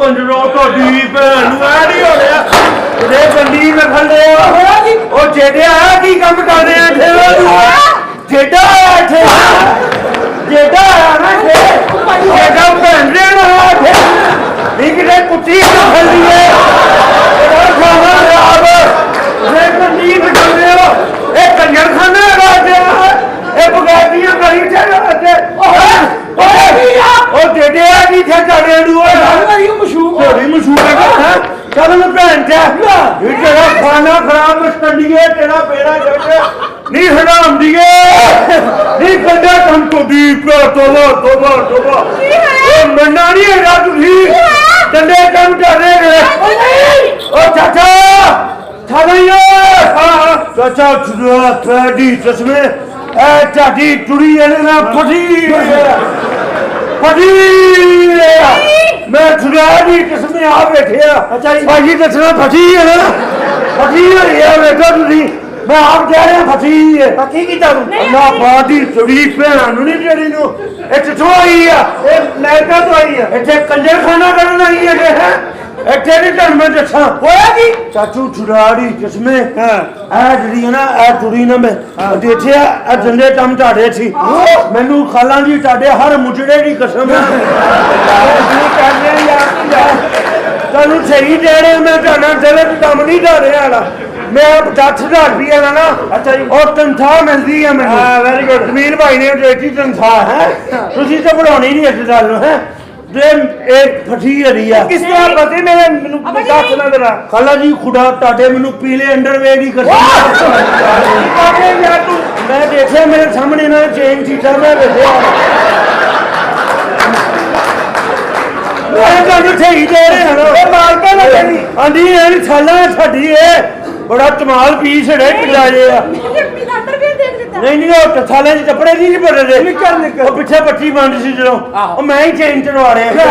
कंजरों तो डीप नहीं हो रहा ते गंदी में खले ओ जेडे आया की काम कर रहे हैं जेडा थे जेडा ना थे जेडा बंदे ना थे निकले कुत्ती तो खली है और खाना अब ये गंदी में कर रहे हो ए कंजर खाना राते ए बगातियां करी चले ओ जेडे आ की थे कर रहे हो मेरी मशहूर थोड़ी मशहूर है चल मैं भैन चा ये तेरा खाना खराब मस्टंडिए तेरा पेड़ा जड़े नहीं हराम दिए नहीं कंधा तुम तो दीप तोबा तोबा तोबा ओ मन्ना नहीं है रात ही डंडे काम कर रहे हैं ओ चाचा थालियो हां चाचा चुरा पैडी चश्मे ए चाटी टुड़ी है ना फटी फटी मैं छुड़ानी किसमें आ बैठे अच्छा भाजी दसना फटी है ना फटी है बेटा तुझी मैं आप कह रहे फटी है की कीता तू अल्लाह बादी चुड़ी भैन नु नहीं तेरी नु इत्थों आई है ए अमेरिका तो आई है इत्थे कंजर खाना करन आई है इत्थे नहीं तन मैं दसा होया की चाचू छुड़ाड़ी किसमें हां आ जड़ी है ना आ टुड़ी ना मैं देखिए आ जंदे टम टाड़े थी मेनू खाला जी टाड़े हर मुजड़े की कसम है तू सही दे रहे मैं जाना गलत काम नहीं कर रहा वाला मैं 50,000 रुपया लेना अच्छा जी और तनख्वाह मिलती है मैं वेरी गुड जमीन भाई ने देती तनख्वाह है तुसी तो बढ़ानी नहीं इस गल है जे एक फटी हरी है किस तरह पते मेरे मेनू दस ना देना खाला जी खुदा टाटे मेनू पीले अंडरवेयर की कसम यार तू मैं देखिया मेरे सामने ना चेन चीटा मैं देखिया मैं ਤੁਹਾਨੂੰ ਸਹੀ ਦੇ ਰਿਹਾ ਹਾਂ ਇਹ ਮਾਲਕਾਂ ਨਾ ਕਹਿੰਦੀ ਆਂਦੀ ਇਹ ਛਾਲਾ ਛੱਡੀ ਏ ਬੜਾ ਕਮਾਲ ਪੀਸ ਹੈ ਪਿਲਾ ਜੇ ਆ ਨਹੀਂ ਨਹੀਂ ਉਹ ਥਾਲੇ ਦੇ ਕੱਪੜੇ ਨਹੀਂ ਬਦਲਦੇ ਨਿਕਲ ਉਹ ਪਿੱਛੇ ਪੱਟੀ ਬੰਦ ਸੀ ਜਦੋਂ ਉਹ ਮੈਂ ਹੀ ਚੇਂਜ ਕਰਵਾ ਰਿਹਾ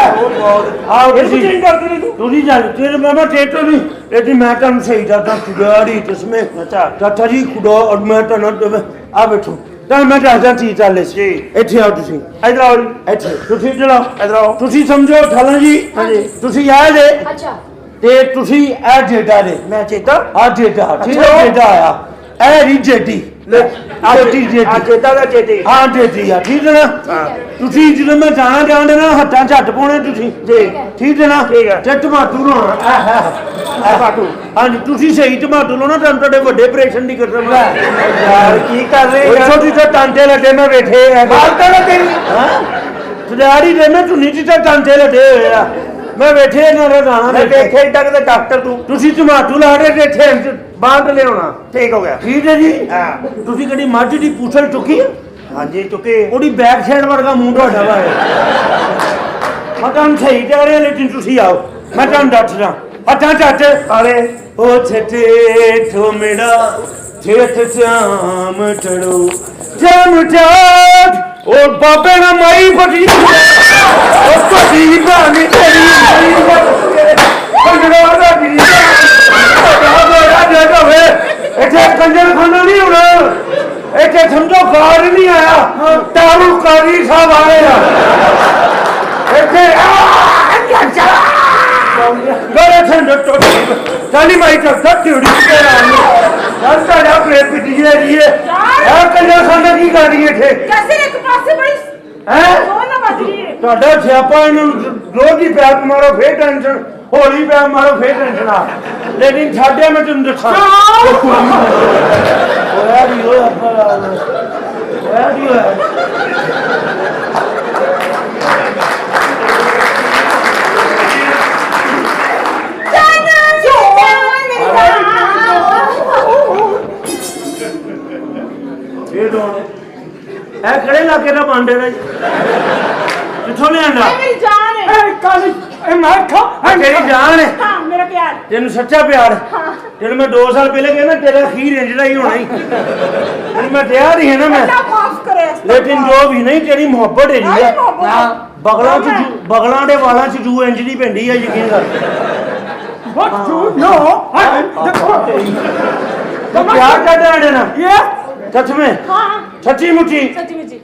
ਆਹ ਤੁਸੀਂ ਚੇਂਜ ਕਰਦੇ ਨਹੀਂ ਤੁਸੀਂ ਜਾਣ ਤੇਰੇ ਮਾਮਾ ਟੇਟੋ ਨਹੀਂ ਇਹਦੀ ਮੈਂ ਤੁਹਾਨੂੰ ਸਹੀ ਦੱਸਦਾ ਖੁਦਾੜੀ ਚਸ਼ਮੇ ਅੱਛਾ ਚਾਚਾ ਜੀ ਖੁਦਾ ਔਰ ਮੈਂ ਤੁਹਾਨੂੰ ਆ ਬੈਠੋ ਤਾਂ ਮੈਂ ਦੱਸਦਾ ਚੀਜ਼ ਚੱਲੇ ਸੀ ਇੱਥੇ ਆਓ ਤੁਸੀਂ ਇਧਰ ਆਓ ਇੱਥੇ ਤੁਸੀਂ ਚਲੋ ਇਧਰ ਆਓ ਤੁਸੀਂ ਸਮਝੋ ਥਾਲਾ ਜੀ ਤੁਸੀਂ ਆਏ ਜੇ ਅੱਛਾ ਤੇ ਤੁਸੀਂ ਇਹ ਜੇਡਾ ਦੇ ਮੈਂ ਚੇਤਾ ਆ ਜੇਡਾ ਠੀਕ ਹੈ ਜੇਡਾ ਆਇਆ ਇਹ ਰੀ ਜੇਡੀ ਆ ਜੇਡੀ ਆ ਚੇਤਾ ਦਾ ਚੇਤੇ ਹਾਂ ਜੇਡੀ ਆ ਠੀਕ ਹੈ ਨਾ ਤੁਸੀਂ ਜਦੋਂ ਮੈਂ ਜਾਣਾ ਜਾਣਦੇ ਨਾ ਹੱਥਾਂ ਝੱਟ ਪਾਉਣੇ ਤੁਸੀਂ ਠੀਕ ਹੈ ਨਾ ਤੇ ਟਮਾਟੂ ਲਾਉਣਾ ਟਮਾਟੂ ਹਾਂਜੀ ਤੁਸੀਂ ਸਹੀ ਟਮਾਟੂ ਲਾਉਣਾ ਤੁਹਾਨੂੰ ਤੁਹਾਡੇ ਵੱਡੇ ਆਪਰੇਸ਼ਨ ਦੀ ਕਰਨਾ ਯਾਰ ਕੀ ਕਰ ਰਹੇ ਯਾਰ ਛੋਟੀ ਜਿਹੀ ਟਾਂਟੇ ਲੱਗੇ ਮੈਂ ਬੈਠੇ ਆ ਬਾਲਕਾ ਨਾ ਤੇਰੀ ਹਾਂ ਸੁਧਾਰੀ ਦੇ ਮੈਂ ਧੁਨੀ ਚ ਟਾਂਟੇ ਲੱਗੇ ਹੋਏ ਆ ਮੈਂ ਬੈਠੇ ਨਾ ਰਹਾਣਾ ਮੈਂ ਦੇਖੇ ਤੱਕ ਤੇ ਡਾਕਟਰ ਤੂੰ ਤੁਸੀਂ ਟਮਾਟੂ ਲਾ ਕੇ ਬੈਠੇ ਬਾਂਧ ਲਿਆਉਣਾ ਠੀਕ ਹੋ ਗਿਆ ਠੀਕ ਹੈ ਜੀ ਹਾਂ ਤੁਸੀਂ ਕਦੀ ਮੱਝ ਦੀ ਪੂਛਲ ਚੁੱਕੀ ਹਾਂਜੀ ਚੁੱਕੇ ਉਹਦੀ ਬੈਕ ਸਾਈਡ ਵਰਗਾ ਮੂੰਹ ਤੁਹਾਡਾ ਵਾ ਮੈਂ ਤੁਹਾਨੂੰ ਸਹੀ ਕਹਿ ਰਿਹਾ ਲੇਕਿਨ ਤੁਸੀਂ ਆਓ ਮੈਂ ਤੁਹਾਨੂੰ ਦੱਸਦਾ ਹੱਥਾਂ ਚੱਟ ਆਲੇ ਉਹ ਛੱਟੇ ਠੋਮੜਾ ਛੇਤ ਸ਼ਾਮ ਚੜੋ ਜਮ ਚਾਟ ਉਹ ਬਾਬੇ ਨਾ ਮਾਈ ਫਟੀ ਉਹ ਫਟੀ ਬਾਣੀ ਤੇਰੀ ਮਾਈ ਕੰਜਰਾ ਦਾ ਦੀ ਇੱਥੇ ਕੰਜਰ ਖਾਨਾ ਨਹੀਂ ਹੋਣਾ ਇੱਥੇ ਸਮਝੋ ਕਾਰ ਨਹੀਂ ਆਇਆ ਤਾਰੂ ਕਾਰੀ ਸਾਹਿਬ ਆਏ ਆ ਇੱਥੇ ਗਲੇ ਠੰਡ ਟੋਟੀ ਚਾਲੀ ਮਾਈ ਕਰਦਾ ਟਿਉੜੀ ਤੇ ਆਣੀ ਯਾਰ ਸਾਡਾ ਪਲੇਟ ਪਿੱਟੀ ਜੀ ਇਹ ਕੰਜਰ ਖਾਨਾ ਕੀ ਕਰ ਰਹੀ ਇੱਥੇ कैसे एक पास से बड़ी ਹੈ दो ना बज रही है ਤੁਹਾਡਾ ਸਿਆਪਾ ਇਹਨਾਂ ਨੂੰ ਰੋਜ਼ ਹੀ ਪੈਰ ਮਾਰੋ ਫੇਰ ਟੈਨਸ਼ਨ ਹੋਲੀ ਪੈਰ ਮਾਰੋ ਫੇਰ ਟੈਨਸ਼ਨ ਆ ਲੇਕਿਨ ਛੱਡਿਆ ਮੈਂ ਤੈਨੂੰ ਦੱਸਾਂ ਹੋਇਆ ਨਹੀਂ ਹੋਇਆ ਇਹ ਦੋਣ ਇਹ ਕਿਹੜੇ ਇਲਾਕੇ ਦਾ ਬਾਂਡੇ ਦਾ ਕਿੱਥੋਂ ਲਿਆਂਦਾ मेरी जान है ਕੱਲ ਇਹ ਮੈਂ ਖਾ ਤੇਰੀ ਜਾਨ ਹੈ हाँ मेरा प्यार ਤੈਨੂੰ ਸੱਚਾ ਪਿਆਰ ਜਦੋਂ ਮੈਂ 2 ਸਾਲ ਪਹਿਲੇ ਗਿਆ ਨਾ ਤੇਰਾ ਅਖੀਰ ਇੰਜੜਾ ਹੀ ਹੋਣਾ ਹੀ ਤੈਨੂੰ ਮੈਂ ਤਿਆਰ ਹੀ ਹੈ ਨਾ ਮੈਂ अल्लाह माफ करे ਲੇਕਿਨ ਜੋ ਵੀ ਨਹੀਂ ਤੇਰੀ ਮੁਹੱਬਤ ਹੈ ਜੀ ਬਗਲਾਂ ਦੇ ਵਾਲਾਂ 'ਚ ਜੂ ਇੰਜੜੀ ਪੈਂਦੀ ਹੈ ਯਕੀਨ ਕਰ what you know तो प्यार करते हैं ना ये सच में हाँ सच्ची मुच्ची सच्ची मुच्ची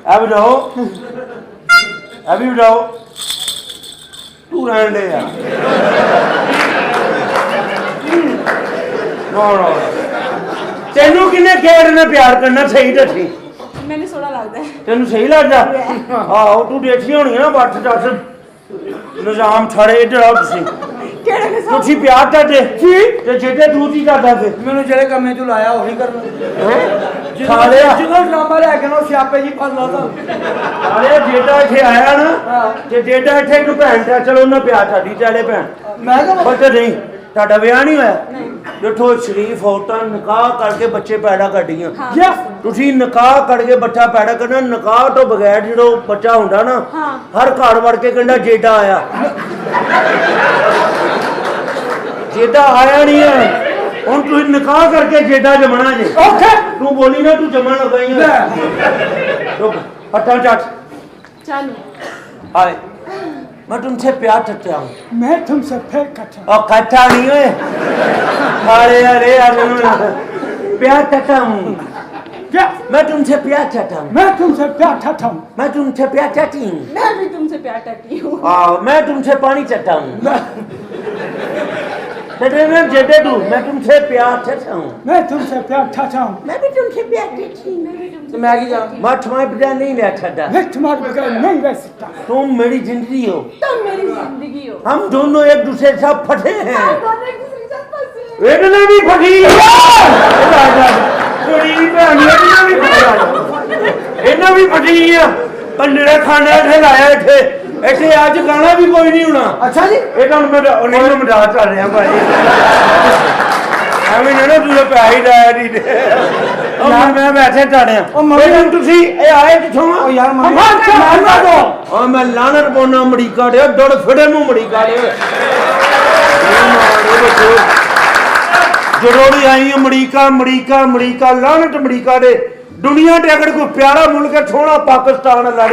अब जाओ अभी जाओ ਤੂੰ ਰਹਿਣ ਦੇ ਯਾਰ ਨਾ ਤੈਨੂੰ ਕਿੰਨੇ ਖੇਡ ਨੇ ਪਿਆਰ ਕਰਨਾ ਸਹੀ ਦੱਸੀ ਮੈਨੂੰ ਸੋਹਣਾ ਲੱਗਦਾ ਹੈ। ਤੈਨੂੰ ਸਹੀ ਲੱਗਦਾ ਆਹੋ ਤੂੰ ਦੇਖੀ ਹੋਣੀ ਨਾ ਬੱਠ ਦੱਸ ਨਿਜ਼ਾਮ ਥੜੇ ਇੱਧਰ ਆਓ ਤੁਸੀਂ ਕਿਹੜੇ ਨੇ ਸਭ ਤੁਸੀਂ ਪਿਆਰ ਕਰਦੇ ਤੇ ਜਿਹੜੇ ਤੂੰ ਕੀ ਕਰਦਾ ਫਿਰ ਮੈਨੂੰ ਜਿਹੜੇ ਕੰਮੇ ਤੂੰ ਲਾਇਆ ਉਹੀ ਕਰਨਾ ਸਾਲਿਆ ਜਦੋਂ ਡਰਾਮਾ ਲੈ ਕੇ ਨਾ ਸਿਆਪੇ ਜੀ ਫਲ ਲਾ ਤਾਂ ਸਾਲਿਆ ਜਿਹੜਾ ਇੱਥੇ ਆਇਆ ਨਾ ਤੇ ਜਿਹੜਾ ਇੱਥੇ ਇੱਕ ਭੈਣ ਦਾ ਚਲੋ ਉਹਨਾਂ ਪਿਆਰ ਸਾਡੀ ਚਾਲੇ ਭੈਣ ਮੈਂ ਕਿਹਾ ਪਤਾ ਨਹੀਂ ਤੁਹਾਡਾ ਵਿਆਹ ਨਹੀਂ ਹੋਇਆ ਦੇਖੋ ਸ਼ਰੀਫ ਔਰਤਾਂ ਨਿਕਾਹ ਕਰਕੇ ਬੱਚੇ ਪੈਦਾ ਕਰਦੀਆਂ ਯਸ ਤੁਸੀਂ ਨਿਕਾਹ ਕਰਕੇ ਬੱਚਾ ਪੈਦਾ ਕਰਨਾ ਨਿਕਾਹ ਤੋਂ ਬਗੈਰ ਜਦੋਂ ਬੱਚਾ ਹੁੰਦਾ ਨਾ ਹਰ ਘਰ ਵੜ ਕੇ ਕਹਿੰਦਾ ਜੇਡਾ ਆਇਆ ਜੇਡਾ ਆਇਆ ਨਹੀਂ ਹੈ ਹੁਣ ਤੁਸੀਂ ਨਿਕਾਹ ਕਰਕੇ ਜੇਡਾ ਜਮਣਾ ਜੇ ਓਕੇ ਤੂੰ ਬੋਲੀ ਨਾ ਤੂੰ ਜਮਣ ਲਗਾਈ ਹੈ ਹੱਥਾਂ ਚੱਟ ਚਾਲੂ हाय मैं तुमसे प्यार करता हूँ मैं तुमसे फिर कटा और कट्ठा नहीं है अरे अरे अरे प्यार करता हूँ यस मैं तुमसे प्यार करता हूँ मैं तुमसे प्यार करता हूँ मैं तुमसे प्यार करती हूँ मैं भी तुमसे प्यार करती हूँ मैं तुमसे पानी चाहता हूँ जेठे तू मैं तुमसे प्यार करता हूँ मैं तुमसे प्यार करता हूँ मैं भी तुमसे प्यार करती हूँ मैं भी तुमसे मैं की जाऊँ मैं तुम्हारे बिना नहीं रह सकता मैं तुम्हारे बगैर नहीं रह सकता तुम मेरी जिंदगी हो तुम मेरी जिंदगी हो हम दोनों एक दूसरे से फटे हैं हम दोनों एक दूसरे के साथ फंसे हैं। ਇਹਨੇ ਵੀ ਫਟੀ ਕੁੜੀ ਦੀ ਭੈਣ ਇਹਨੇ ਵੀ ਫਟੀ ਇਹਨਾਂ ਵੀ ਫਟੀ ਆ ਕੰਨੜਾ ਖਾਣਾ ਇੱਥੇ ਲਾਇਆ ਇੱਥੇ ਅੱਜ ਗਾਣਾ ਵੀ ਕੋਈ ਨਹੀਂ ਹੋਣਾ अच्छा जी ਇਹ ਤਾਂ ਮੈਂ ਨਹੀਂ ਮੈਂ ਮਜ਼ਾਕ ਕਰ ਰਿਹਾ ਭਾਈ ਐਵੇਂ ਨਾ ਤੂੰ ਪੈਸੇ ਲਾਇਆ ਨਹੀਂ ਦੇ ਮੈਂ ਬੈਠੇ ਟਾੜਿਆ ਉਹ ਮੰਮੀ ਤੁਸੀਂ ਇਹ ਆਏ ਕਿੱਥੋਂ ਆ ओ यार मम्मी मारना दो ਆ ਮੈਂ ਲਾਣਤ ਪੋਣਾ ਮੜੀਕਾ ਦੇ ਡੜ ਫੜੇ ਨੂੰ ਮੜੀਕਾ ਦੇ ਜਰੋੜੀ ਆਈ ਅਮਰੀਕਾ ਲਾਣਤ ਅਮਰੀਕਾ ਦੇ ਦੁਨੀਆ ਤੇ ਅਗਰ ਕੋਈ ਪਿਆਰਾ ਮੁਲਕ ਹੈ ਸੋਹਣਾ ਪਾਕਿਸਤਾਨ ਲੜ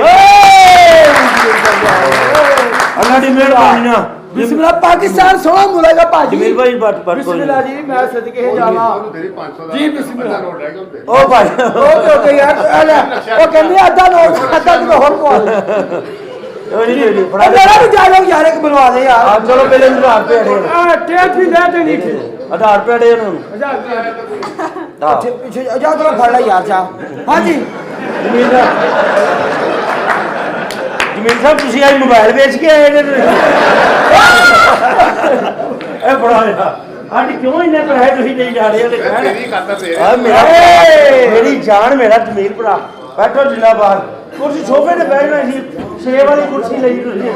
ਅੱਲਾ ਦੀ ਮਿਹਰਬਾਨੀ ਨਾਲ बिस्मिल्लाह पाकिस्तान सोना मुलेगा पाजी ਜਮੀਲ ਭਾਈ ਬਾਤ ਪਰ बिस्मिल्लाह जी मैं सदके जावा जी बिस्मिल्लाह ओ भाई ओके ओके यार ओ कहंदे आधा नोट आधा किलो होर को ओ नहीं फड़ा मेरा भी जानो यार एक बनवा दे यार आप चलो पहले 1000 रुपए टेप भी दे देनी थी 1000 रुपए दे उन्होंने पीछे जा थोड़ा फड़ ले यार जा हां जी जमील साहब ਤੁਸੀਂ ਅੱਜ ਮੋਬਾਈਲ ਵੇਚ ਕੇ ਆਏ ਨੇ ਇਹ ਬੜਾ ਅੱਜ ਕਿਉਂ ਇੰਨੇ ਪੈਸੇ ਤੁਸੀਂ ਨਹੀਂ ਜਾ ਰਹੇ ਤੇ ਕਹਿਣ ਮੇਰੀ ਜਾਨ ਮੇਰਾ ਜਮੀਲ ਭਰਾ ਬੈਠੋ ਜਿੰਦਾਬਾਦ ਕੁਰਸੀ ਸੋਫੇ ਤੇ ਬੈਠਣਾ ਸੀ ਛੇ ਵਾਲੀ ਕੁਰਸੀ ਲਈ ਤੁਸੀਂ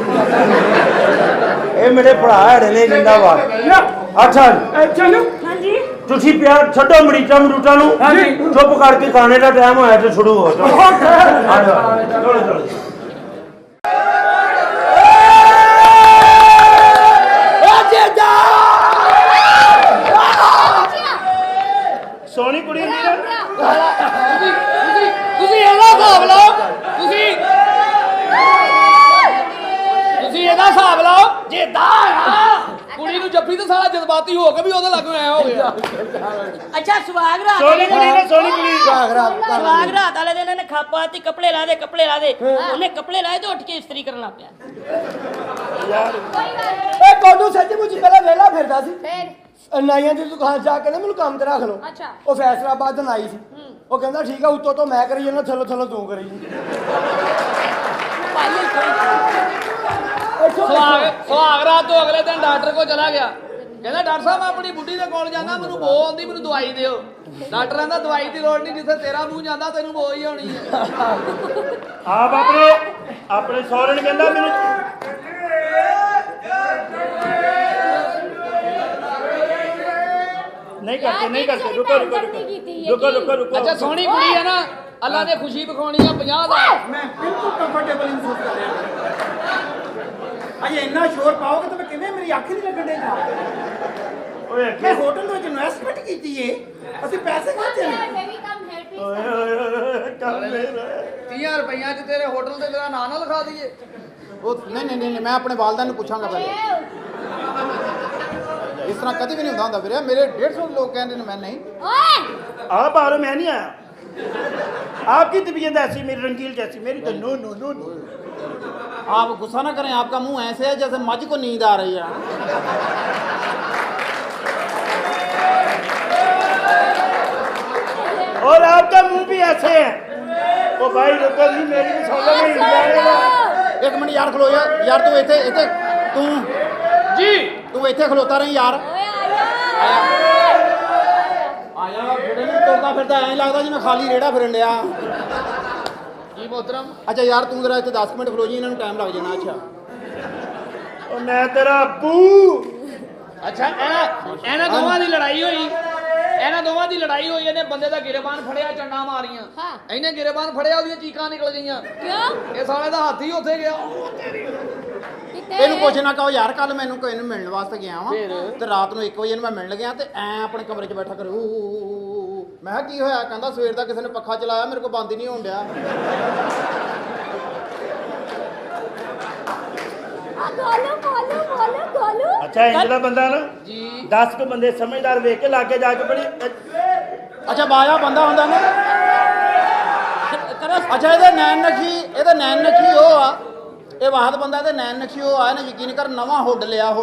ਇਹ ਮੇਰੇ ਭਰਾ ਹੈੜੇ ਨੇ ਜਿੰਦਾਬਾਦ ਅੱਛਾ चलो हाँ जी ਤੁਸੀਂ ਪਿਆਰ ਛੱਡੋ ਮਰੀਚਾਂ ਮਰੂਟਾਂ ਨੂੰ ਚੁੱਪ ਕਰਕੇ ਖਾਣੇ ਦਾ ਟਾਈਮ ਹੋਇਆ ਤੇ ਸ਼ੁਰੂ ਹੋ ਜਾਓ ਆ ਜਾਓ ਚਲੋ ਸੋਹਣੀ ਕੁੜੀ ਹੁੰਦੀ ਨਾ ਤੁਸੀਂ ਇਹਦਾ ਹਿਸਾਬ ਲਾਓ ਤੁਸੀਂ ਇਹਦਾ ਹਿਸਾਬ ਲਾਓ ਜੇ ਦਾ ਕੁੜੀ ਨੂੰ ਜੱਫੀ ਤੇ ਸਾਲਾ ਜਜ਼ਬਾਤੀ ਹੋ ਕੇ ਵੀ ਉਹਦੇ ਲੱਗ ਆਇਆ ਹੋ ਗਿਆ अच्छा सुहाग रात ਸੋਹਣੀ ਕੁੜੀ ਨਾ ਸੋਹਣੀ ਕੁੜੀ सुहाग रात वाले दिन ने खापा ती कपड़े ला दे उन्हें कपड़े लाए तो उठ के इस्त्री करना पिया ए कोडू सच्ची मुझे पहले वेला फिरदा सी नाइयां ਦੀ ਦੁਕਾਨ ਜਾ ਕੇ ਨਾ ਮੈਨੂੰ ਕੰਮ ਤੇ ਰੱਖ ਲਓ ਅੱਛਾ ਉਹ ਫੈਸਲਾਬਾਦ ਤੋਂ ਨਾਈ ਸੀ ਉਹ ਕਹਿੰਦਾ ਠੀਕ ਆ ਉੱਤੋਂ ਤੋਂ ਮੈਂ ਕਰੀ ਜਾਂਦਾ ਥੱਲੋਂ ਥੱਲੋਂ ਤੂੰ ਕਰੀ ਸੁਹਾਗ ਰਾਤ ਤੋਂ ਅਗਲੇ ਦਿਨ ਡਾਕਟਰ ਕੋਲ ਚਲਾ ਗਿਆ ਕਹਿੰਦਾ ਡਾਕਟਰ ਸਾਹਿਬ ਮੈਂ ਆਪਣੀ ਬੁੱਢੀ ਦੇ ਕੋਲ ਜਾਣਾ ਮੈਨੂੰ ਬੋ ਆਉਂਦੀ ਮੈਨੂੰ ਦਵਾਈ ਦਿਓ ਡਾਕਟਰ ਕਹਿੰਦਾ ਦਵਾਈ ਦੀ ਲੋੜ ਨਹੀਂ ਜਿੱਥੇ ਤੇਰਾ ਮੂੰਹ ਜਾਂਦਾ ਤੈਨੂੰ ਬੋ ਹੀ ਹੋਣੀ ਹੈ ਆਪ ਆਪਣੇ ਸਹੁਰੇ ਨੇ ਕਹਿੰਦਾ ਮੈਨੂੰ ਨਹੀਂ ਕਰਦੇ ਰੁਕੋ ਅੱਛਾ ਸੋਹਣੀ ਕੁੜੀ ਹੈ ਨਾ ਅੱਲਾ ਨੇ ਖੁਸ਼ੀ ਵਿਖਾਉਣੀ ਆ 50 ਦਾ ਮੈਂ ਬਿਲਕੁਲ ਕੰਫਰਟੇਬਲ ਮਹਿਸੂਸ ਕਰ ਰਿਹਾ ਅਜੇ ਇੰਨਾ ਸ਼ੋਰ ਪਾਓਗੇ ਤਾਂ ਮੈਂ ਕਿਵੇਂ ਮੇਰੀ ਅੱਖ ਨਹੀਂ ਲੱਗਣ ਦੇਗਾ ਓਏ ਮੈਂ ਹੋਟਲ ਵਿੱਚ ਇਨਵੈਸਟਮੈਂਟ ਕੀਤੀ ਏ ਅਸੀਂ ਪੈਸੇ ਖਾਤੇ ਨੇ 30 ਰੁਪਈਆਂ 'ਚ ਤੇਰੇ ਹੋਟਲ ਤੇ ਤੇਰਾ ਨਾਂ ਨਾ ਲਿਖਾ ਦਈਏ ਉਹ ਨਹੀਂ ਮੈਂ ਆਪਣੇ ਵਾਲਦਾਂ ਨੂੰ ਪੁੱਛਾਂਗਾ ਪਹਿਲੇ ਇਸ ਤਰ੍ਹਾਂ ਕਦੇ ਵੀ ਨਹੀਂ ਹੁੰਦਾ ਵੀਰੇ ਮੇਰੇ 150 ਲੋਕ ਕਹਿੰਦੇ ਨੇ ਮੈਂ ਨਹੀਂ आप आ रहे मैं नहीं आया आपकी तबीयत ऐसी मेरी रंगील जैसी मेरी तो नो आप गुस्सा ना करें, आपका मुंह ऐसे है जैसे मझ को नींद आ रही है। और आपका मुंह भी ऐसे है। ओ भाई रुको जी, मेरी भी सुन लो, मैं हिल जाएगा। एक मिनट यार खलो यार तू इथे इथे तू जी तू इथे खलोता रही यार। आया फिरे नहीं तुरदा फिरदा ऐ लगदा जिवें खाली रेड़ा फिरन लिया। जी मोहतरम। अच्छा यार तू जरा इथे 10 मिनट खलो जी, इन्हां नूं टाइम लग जाना। अच्छा ओ मैं तेरा अब्बू। ਅੱਛਾ ਇਹਨਾਂ ਦੋਵਾਂ ਦੀ ਲੜਾਈ ਹੋਈ, ਇਹਨਾਂ ਦੋਵਾਂ ਦੀ ਲੜਾਈ ਹੋਈ, ਇਹਨੇ ਬੰਦੇ ਦਾ ਗਿਰਬਾਨ ਫੜਿਆ, ਚੰਡਾ ਮਾਰੀਆਂ, ਇਹਨੇ ਗਿਰਬਾਨ ਫੜਿਆ, ਉਹਦੀਆਂ ਚੀਕਾਂ ਨਿਕਲ ਗਈਆਂ। ਕਿਉਂ? ਇਹ ਸਾਲੇ ਦਾ ਹੱਥ ਹੀ ਉੱਥੇ ਗਿਆ। ਇਹਨੂੰ ਕੁਛ ਨਾ ਕਹੋ ਯਾਰ, ਕੱਲ ਮੈਨੂੰ ਕੋਈ ਨੂੰ ਮਿਲਣ ਵਾਸਤੇ ਗਿਆ ਵਾਂ ਤੇ ਰਾਤ ਨੂੰ 1 ਵਜੇ ਨੂੰ ਮੈਂ ਮਿਲਣ ਗਿਆ ਤੇ ਐ ਆਪਣੇ ਕਮਰੇ 'ਚ ਬੈਠਾ ਕਰੂ। ਮੈਂ ਕਿਹਾ ਕੀ ਹੋਇਆ? ਕਹਿੰਦਾ ਸਵੇਰ ਦਾ ਕਿਸੇ ਨੇ ਪੱਖਾ ਚਲਾਇਆ, ਮੇਰੇ ਕੋਲ ਬੰਦ ਹੀ ਨਹੀਂ ਹੋਣ ਡਿਆ। अच्छा इंजला बंदा ना जी 10 को बंदे समझदार वेख के लागे जाके बड़ी ਅੱਛਾ ਬਾਇਆ ਬੰਦਾ ਹੁੰਦਾ ਨਾ। ਅੱਛਾ ਇਹਦੇ ਨੈਣ ਨਕਸ਼ੀ ਉਹ ਆ, ਇਹ ਵਾਹਦ ਬੰਦਾ ਤੇ ਨੈਣ ਨਕਸ਼ੀ ਉਹ ਆ। ਇਹਨੇ ਯਕੀਨ ਕਰ ਨਵਾਂ ਹੁੱਡ ਲਿਆ,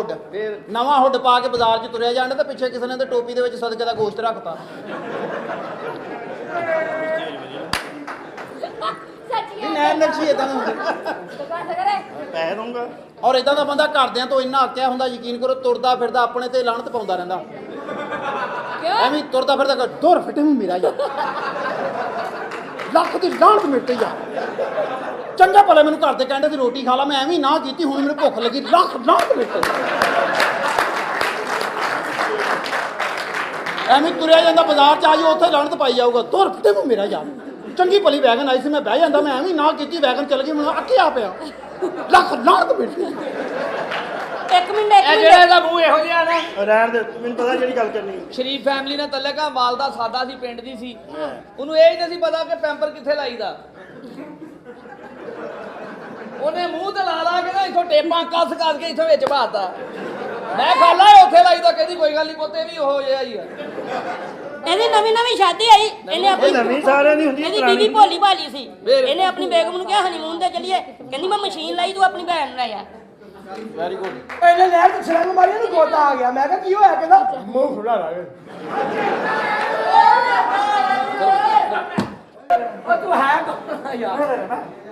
ਨਵਾਂ ਹੁੱਡ ਪਾ ਕੇ ਬਾਜ਼ਾਰ 'ਚ ਤੁਰਿਆ ਜਾਂਦਾ ਤੇ ਪਿੱਛੇ ਕਿਸੇ ਨੇ ਤੇ ਟੋਪੀ ਦੇ ਵਿੱਚ ਸਦਕੇ ਦਾ ਗੋਸ਼ਤ ਰੱਖਤਾ। ਨੈਣ ਨਕਸ਼ੀ ਇਦਾਂ ਦਾ ਹੁੰਦਾ पैसे दूंगा। ਔਰ ਇਦਾਂ ਦਾ ਬੰਦਾ ਘਰਦਿਆਂ ਤੋਂ ਇੰਨਾ ਅੱਕਿਆ ਹੁੰਦਾ, ਯਕੀਨ ਕਰੋ ਤੁਰਦਾ ਫਿਰਦਾ ਆਪਣੇ ਤੇ ਲਾਹਨਤ ਪਾਉਂਦਾ ਰਹਿੰਦਾ। ਐਵੇਂ ਤੁਰਦਾ ਫਿਰਦਾ ਦੁਰ ਫਿੱਟੇ ਮੂੰਹ ਮੇਰਾ ਯਾਰ, ਲੱਖ ਦੀ ਲਾਹਨਤ ਮਿਟੇ ਯਾਰ। ਚੰਗਾ ਭਲਾ ਮੈਨੂੰ ਘਰ ਦੇ ਕਹਿੰਦੇ ਸੀ ਰੋਟੀ ਖਾ ਲਾ, ਮੈਂ ਐਵੇਂ ਨਾ ਕੀਤੀ, ਹੁਣ ਮੈਨੂੰ ਭੁੱਖ ਲੱਗੀ, ਲੱਖ ਲਾਹਨਤ ਮਿਟੇ। ਐਵੇਂ ਤੁਰਿਆ ਜਾਂਦਾ ਬਾਜ਼ਾਰ 'ਚ, ਆ ਜਾਓ ਉੱਥੇ ਲਾਹਨਤ ਪਾਈ ਜਾਊਗਾ। ਦੁਰ ਫਿੱਟੇ ਮੂੰਹ ਮੇਰਾ ਯਾਰ। ਚੰਗੀ ਭਲੀ ਵੈਗਨ ਆਈ ਸੀ, ਮੈਂ ਬਹਿ ਜਾਂਦਾ, ਮੈਂ ਐਵੇਂ ਨਾ ਕੀਤੀ, ਵੈਗਨ ਚੱਲ ਗਈ, ਮੈਨੂੰ ਅੱਕਿਆ ਪਿਆ, ਲੱਖ ਲਾਹਨਤ ਮਿਟੇ। ਇੱਕ ਮਿੰਟ ਇਹ ਜਿਹੜਾ ਇਹਦਾ ਮੂੰਹ ਇਹੋ ਜਿਹਾ ਨਾ, रहन दे, मैंने पता जेडी गल करनी। ਸ਼ਰੀਫ ਫੈਮਿਲੀ ਨਾਲ ਤਲਕ ਆ, ਵਾਲਦਾ ਸਾਦਾ ਸੀ, ਪਿੰਡ ਦੀ ਸੀ, ਉਹਨੂੰ ਇਹ ਹੀ ਨਹੀਂ ਸੀ ਪਤਾ ਕਿ ਪੈਂਪਰ ਕਿੱਥੇ ਲਾਈਦਾ। ਉਹਨੇ ਮੂੰਹ ਤੇ ਲਾ ਕੇ ਨਾ ਇੱਥੋਂ ਟੇਪਾਂ ਕੱਸ ਕੇ ਇੱਥੋਂ ਵਿੱਚ ਬਾਤਾ। ਮੈਂ ਖਾਲਾ ਉੱਥੇ ਲਾਈਦਾ, ਕਹਿੰਦੀ ਕੋਈ ਗੱਲ ਨਹੀਂ ਪੋਤੇ ਵੀ ਉਹ ਜਿਹਾ ਹੀ ਆ। ਇਹਦੀ ਨਵੀਂ ਸ਼ਾਦੀ ਆਈ, ਇਹਨੇ ਆਪਣੀ नवी सारे नहीं हुंदी ਇਹਦੀ ਬੀਬੀ ਭੋਲੀ ਭਾਲੀ ਸੀ। ਇਹਨੇ ਆਪਣੀ ਬੇਗਮ ਨੂੰ ਕਿਹਾ ਹਨੀਮੂਨ ਤੇ ਚੱਲੀਏ, ਕਹਿੰਦੀ ਮੈਂ ਮਸ਼ੀਨ ਲਾਈ, ਤੂੰ ਆਪਣੀ ਭੈਣ ਨੂੰ ਲੈ ਆ। Very good. ਇਹਨੇ ਨਹਿਰ ਤੇ ਛਲੰਗ ਮਾਰੀ, ਇਹਨੂੰ ਗੋਤਾ ਆ ਗਿਆ। ਮੈਂ ਕਿਹਾ ਕੀ ਹੋਇਆ? ਕਹਿੰਦਾ ਮੂੰਹ ਖੁੱਲਾ ਲਾਗੇ। ਉਹ ਤੂੰ ਹੈ ਕੌਣ ਯਾਰ?